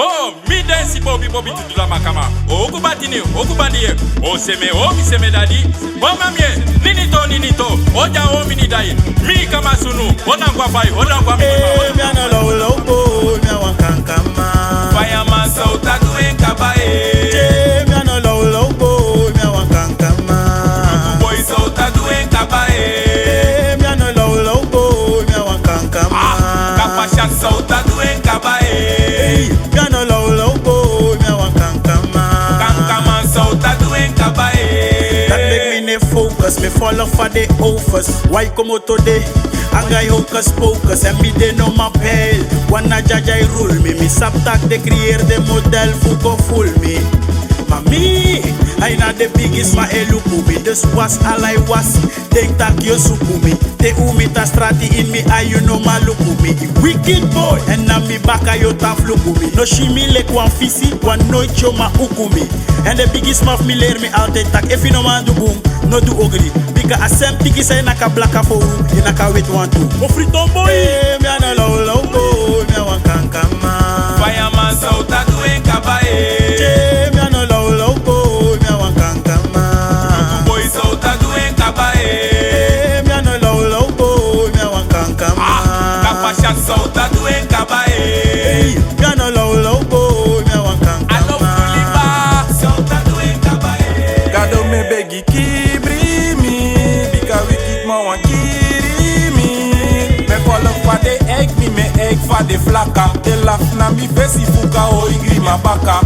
Oh, mi dance Bobby to la makama. Oh, kubatini, oh kubadie. Oh, mi seme daddy. Oh, mamie, ninito. Oja o mini dai. Mi kama sunu. Onangwa fai, onangwa mi. Mi ana lobo, mi awan kankama. Fireman so tatu en kabae. Mi ana lobo, mi awan kankama. Boy so tatu en kabae. Mi ana lobo, mi awan kankama. Kapasha so tatu en kabae. Mi ana lobo, mi awan kankama. Kankama so tatu en kabae. That make me focus, me fall off for the offers. Why come out today? Angai hocus pocus, and me they know my pale. Wanna judge I rule me subtract the create the model fuko fool me. Mami, I not the biggest ma elukumi. This was all I was. Think tak yo sukumi. Te umita strati in me, I you know ma lukumi. Wicked boy, and na mi baka yo taf lukumi. No shimi like one fisi, one no choma ukumi. And the biggest mouth me leer me out tak. If you no man do boom, no do ugly. Because a sem tiki say naka blacka for you, you naka wait one two. Oh free tomboy, me ana lobo, me awan kankama. Fireman so tatu en kabae. Me ana lobo, me awan kankama. Boy so tatu en kabae. Me ana lobo, me awan kankama. Kapasha so tatu en kabae. Me ana lobo, me awan kankama. I love Kuliba so tatu en kabae. Gado me begi kibri mi, because we keep my one kiri mi. Me follow for the egg, me egg for the flaka. They laugh na mi face fuka o igri ma baka.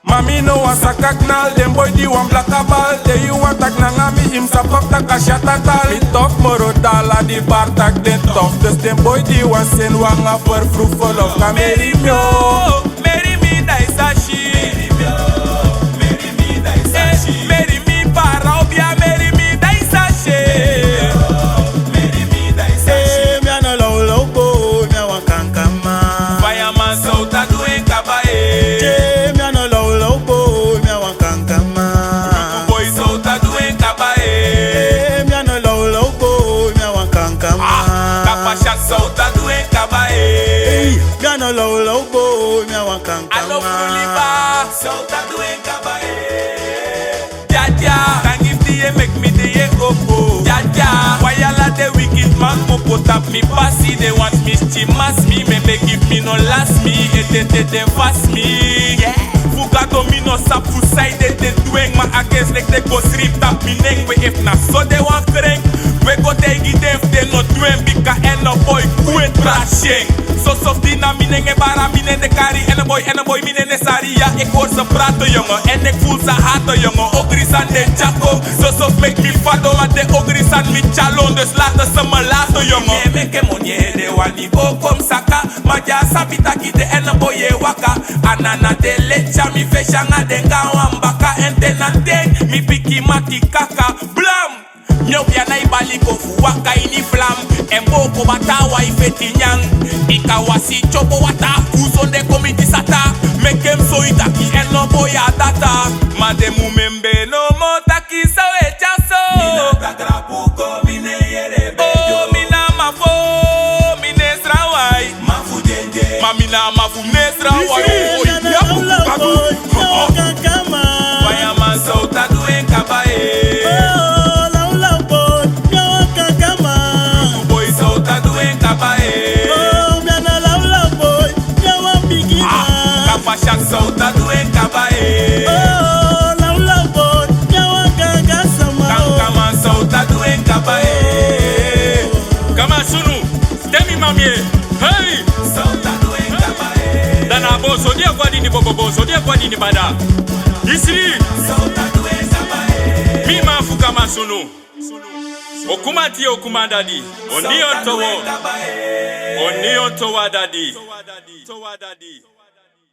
Mami no want sakak nal, them boy di want black a ball. They you want tak na ngami him sapap tak a shata tal. Me talk moro dala di bar tak den tough. Dus them boy di want send wanga for fruitful of kameri myo. Marry me dai sashi. Marry me dai sashi. Marry me para obia, marry me dai sashi. Marry me dai sashi. Me ana lobo, me awan kankama. Fireman so tatu en kabae. Me ana lobo, me awan kankama. Boy so tatu en kabae. Me ana lobo, me awan kankama. Kapasha so tatu en kabae. Me ana lobo, me awan I love kankama. Kuliba so tatu en kabae. Tjatjie, can give the make me the oh. Tjatjie, why all of the wicked man mo put up me passy? They want me to mass me, maybe give me no last me, they fast me. Yeah. Fugato me no sap fu side they doing my against like they go strip tap me neck. We if not so they want crank. We go take it if they not doing because and no boy quit trashing. So soft in a mine bara mine de kari en boy mine de saria. Ik hoor ze praten jongen en ik voel ze haten jongen. Ogris aan de chako, so soft make me fado maar de ogris aan me chalon. Dus laten ze me laten jongen. Nee meke monye de wani go kom saka. Maar ja sabita kite en boy e waka. Anana de lecha mi feshanga denga wambaka. En tenanteng mi piki maki kaka. Blam! Nyau ya na ibali ko fuwaka ini flam. Embo ko batawa ifeti nyang. Ikawasi chopo wata kuzonde komiti sata. Mekem so itaki eno boya data. Mademu membe no mo taki sa wechaso. Mina takrapuko mine yere bejo. Oh mina mafo mine strawai. Mafu jenje. Mamina mafu strawai. Me ana lobo, me awan kankama. Fireman so tatu en kabae. Boy so tatu en kabae. Kapasha so tatu en kabae. Kankama so tatu en kabae. Kama sunu, temi mamie. Hey! So tatu en kabae. Dana boso dia kwa dini bobo so dia kwa dini bada. Isiri. So tatu en kabae. Mi mafu kama sunu. Okumati okumandadi. Oni ontowo. Oni ontowa dadi.